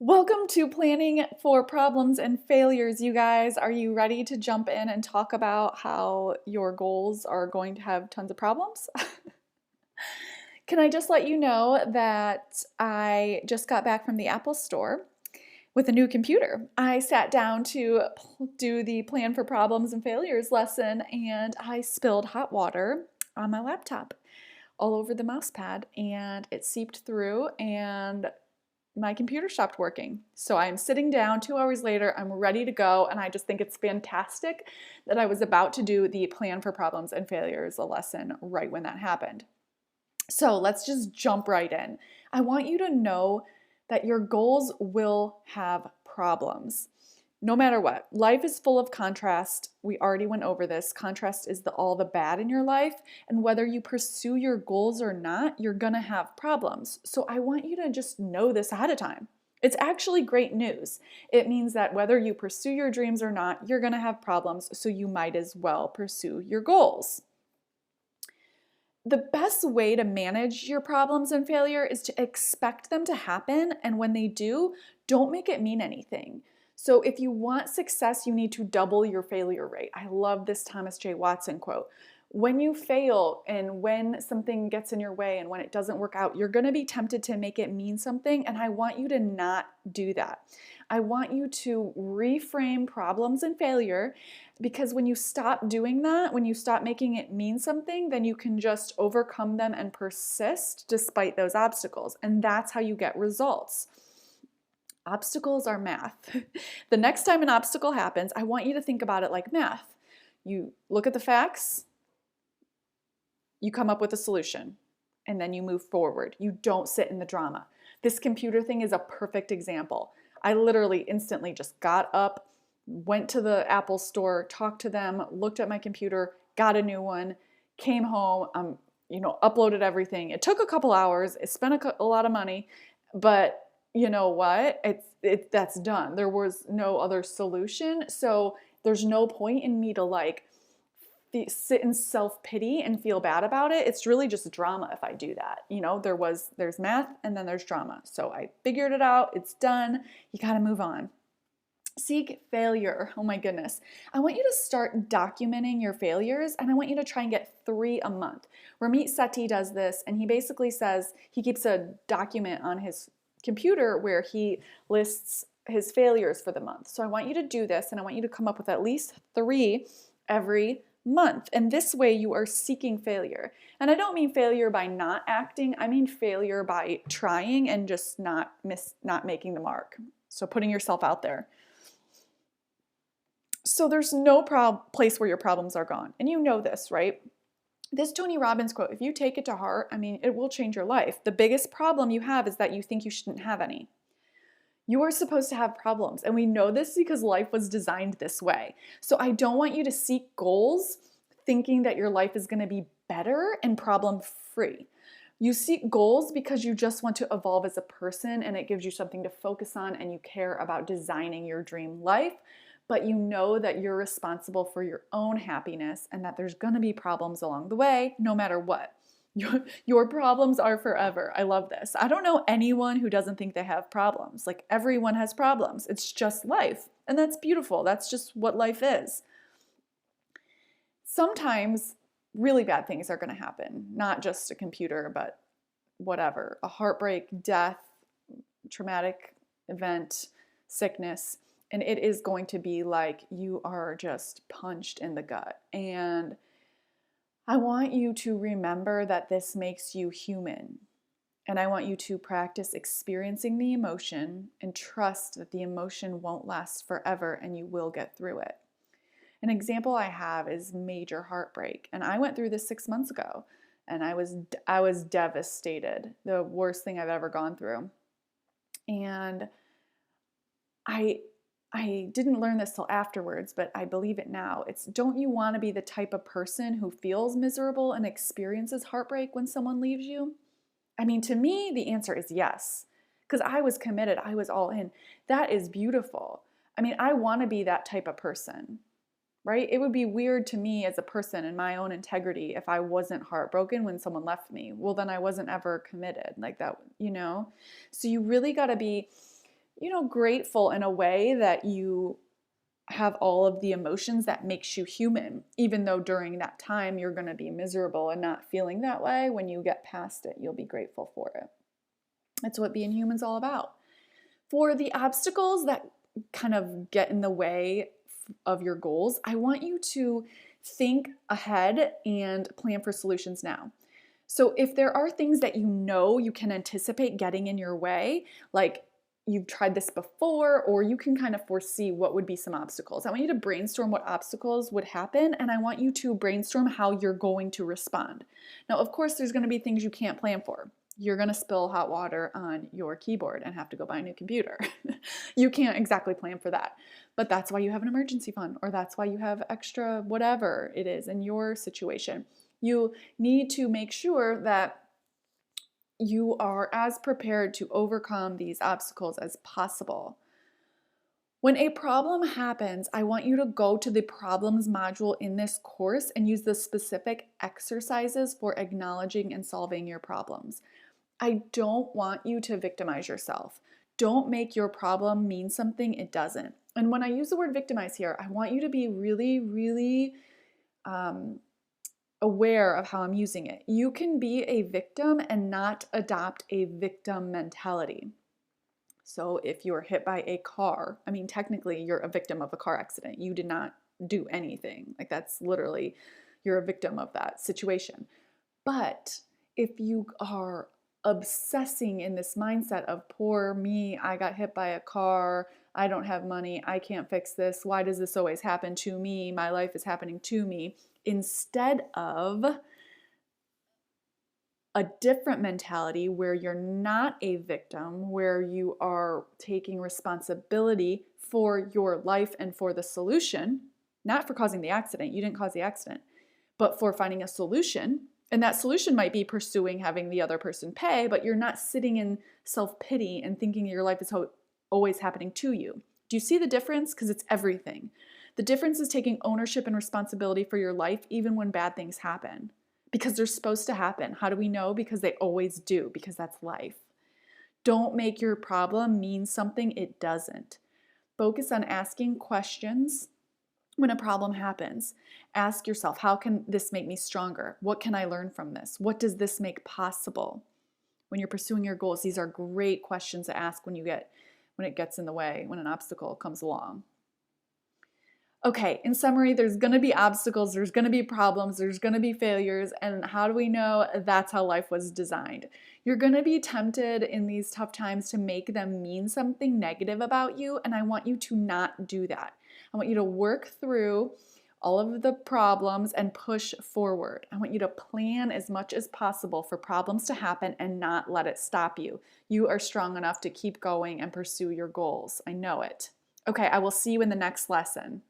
Welcome to Planning for Problems and Failures, you guys. Are you ready to jump in and talk about how your goals are going to have tons of problems? Can I just let you know that I just got back from the Apple Store with a new computer. I sat down to do the Plan for Problems and Failures lesson and I spilled hot water on my laptop all over the mouse pad and it seeped through and my computer stopped working. So I'm sitting down 2 hours later, I'm ready to go, and I just think it's fantastic that I was about to do the Plan for Problems and Failures lesson right when that happened. So let's just jump right in. I want you to know that your goals will have problems. No matter what, life is full of contrast. We already went over this. Contrast is all the bad in your life. And whether you pursue your goals or not, you're going to have problems. So I want you to just know this ahead of time. It's actually great news. It means that whether you pursue your dreams or not, you're going to have problems. So you might as well pursue your goals. The best way to manage your problems and failure is to expect them to happen. And when they do, don't make it mean anything. So if you want success, you need to double your failure rate. I love this Thomas J. Watson quote. When you fail and when something gets in your way and when it doesn't work out, you're going to be tempted to make it mean something. And I want you to not do that. I want you to reframe problems and failure, because when you stop doing that, when you stop making it mean something, then you can just overcome them and persist despite those obstacles. And that's how you get results. Obstacles are math. The next time an obstacle happens, I want you to think about it like math. You look at the facts, you come up with a solution, and then you move forward. You don't sit in the drama. This computer thing is a perfect example. I literally instantly just got up, went to the Apple store, talked to them, looked at my computer, got a new one, came home, uploaded everything. It took a couple hours. It spent a lot of money, but you know what? That's done. There was no other solution. So there's no point in me to sit in self-pity and feel bad about it. It's really just drama if I do that. There's math and then there's drama. So I figured it out. It's done. You got to move on. Seek failure. Oh my goodness. I want you to start documenting your failures, and I want you to try and get 3 a month. Ramit Sethi does this, and he basically says he keeps a document on his computer where he lists his failures for the month. So I want you to do this, and I want you to come up with at least 3 every month. And this way you are seeking failure. And I don't mean failure by not acting. I mean failure by trying and just not making the mark. So putting yourself out there. So there's no place where your problems are gone. And you know this, right? This Tony Robbins quote, if you take it to heart, it will change your life. The biggest problem you have is that you think you shouldn't have any. You are supposed to have problems, and we know this because life was designed this way. So I don't want you to seek goals thinking that your life is going to be better and problem-free. You seek goals because you just want to evolve as a person, and it gives you something to focus on, and you care about designing your dream life. But you know that you're responsible for your own happiness and that there's going to be problems along the way, no matter what. Your problems are forever. I love this. I don't know anyone who doesn't think they have problems. Like, everyone has problems. It's just life. And that's beautiful. That's just what life is. Sometimes really bad things are going to happen. Not just a computer, but whatever. A heartbreak, death, traumatic event, sickness. And it is going to be like you are just punched in the gut. And I want you to remember that this makes you human. And I want you to practice experiencing the emotion and trust that the emotion won't last forever and you will get through it. An example I have is major heartbreak. And I went through this 6 months ago and I was devastated. The worst thing I've ever gone through. And I didn't learn this till afterwards, but I believe it now. Don't you want to be the type of person who feels miserable and experiences heartbreak when someone leaves you? To me, the answer is yes, because I was committed. I was all in. That is beautiful. I want to be that type of person, right? It would be weird to me as a person in my own integrity if I wasn't heartbroken when someone left me. Well, then I wasn't ever committed like that, So you really got to be grateful in a way that you have all of the emotions that makes you human, even though during that time you're going to be miserable and not feeling that way. When you get past it, you'll be grateful for it. That's what being human's all about. For the obstacles that kind of get in the way of your goals, I want you to think ahead and plan for solutions now. So if there are things that you can anticipate getting in your way, like you've tried this before, or you can kind of foresee what would be some obstacles, I want you to brainstorm what obstacles would happen, and I want you to brainstorm how you're going to respond. Now, of course, there's going to be things you can't plan for. You're going to spill hot water on your keyboard and have to go buy a new computer. You can't exactly plan for that, but that's why you have an emergency fund, or that's why you have extra whatever it is in your situation. You need to make sure that you are as prepared to overcome these obstacles as possible. When a problem happens, I want you to go to the problems module in this course and use the specific exercises for acknowledging and solving your problems. I don't want you to victimize yourself. Don't make your problem mean something it doesn't. And when I use the word victimize here, I want you to be really, really aware of how I'm using it. You can be a victim and not adopt a victim mentality. So if you're hit by a car, I mean, technically you're a victim of a car accident. You did not do anything. Like, that's literally, you're a victim of that situation. But if you are obsessing in this mindset of poor me, I got hit by a car, I don't have money, I can't fix this, why does this always happen to me, my life is happening to me, instead of a different mentality where you're not a victim, where you are taking responsibility for your life and for the solution, not for causing the accident, you didn't cause the accident, but for finding a solution. And that solution might be pursuing having the other person pay, but you're not sitting in self-pity and thinking your life is always happening to you. Do you see the difference? Because it's everything. The difference is taking ownership and responsibility for your life even when bad things happen. Because they're supposed to happen. How do we know? Because they always do, because that's life. Don't make your problem mean something it doesn't. Focus on asking questions when a problem happens. Ask yourself, how can this make me stronger? What can I learn from this? What does this make possible? When you're pursuing your goals, these are great questions to ask when it gets in the way, when an obstacle comes along. Okay, in summary, there's going to be obstacles, there's going to be problems, there's going to be failures, and how do we know that's how life was designed? You're going to be tempted in these tough times to make them mean something negative about you, and I want you to not do that. I want you to work through all of the problems and push forward. I want you to plan as much as possible for problems to happen and not let it stop you. You are strong enough to keep going and pursue your goals. I know it. Okay, I will see you in the next lesson.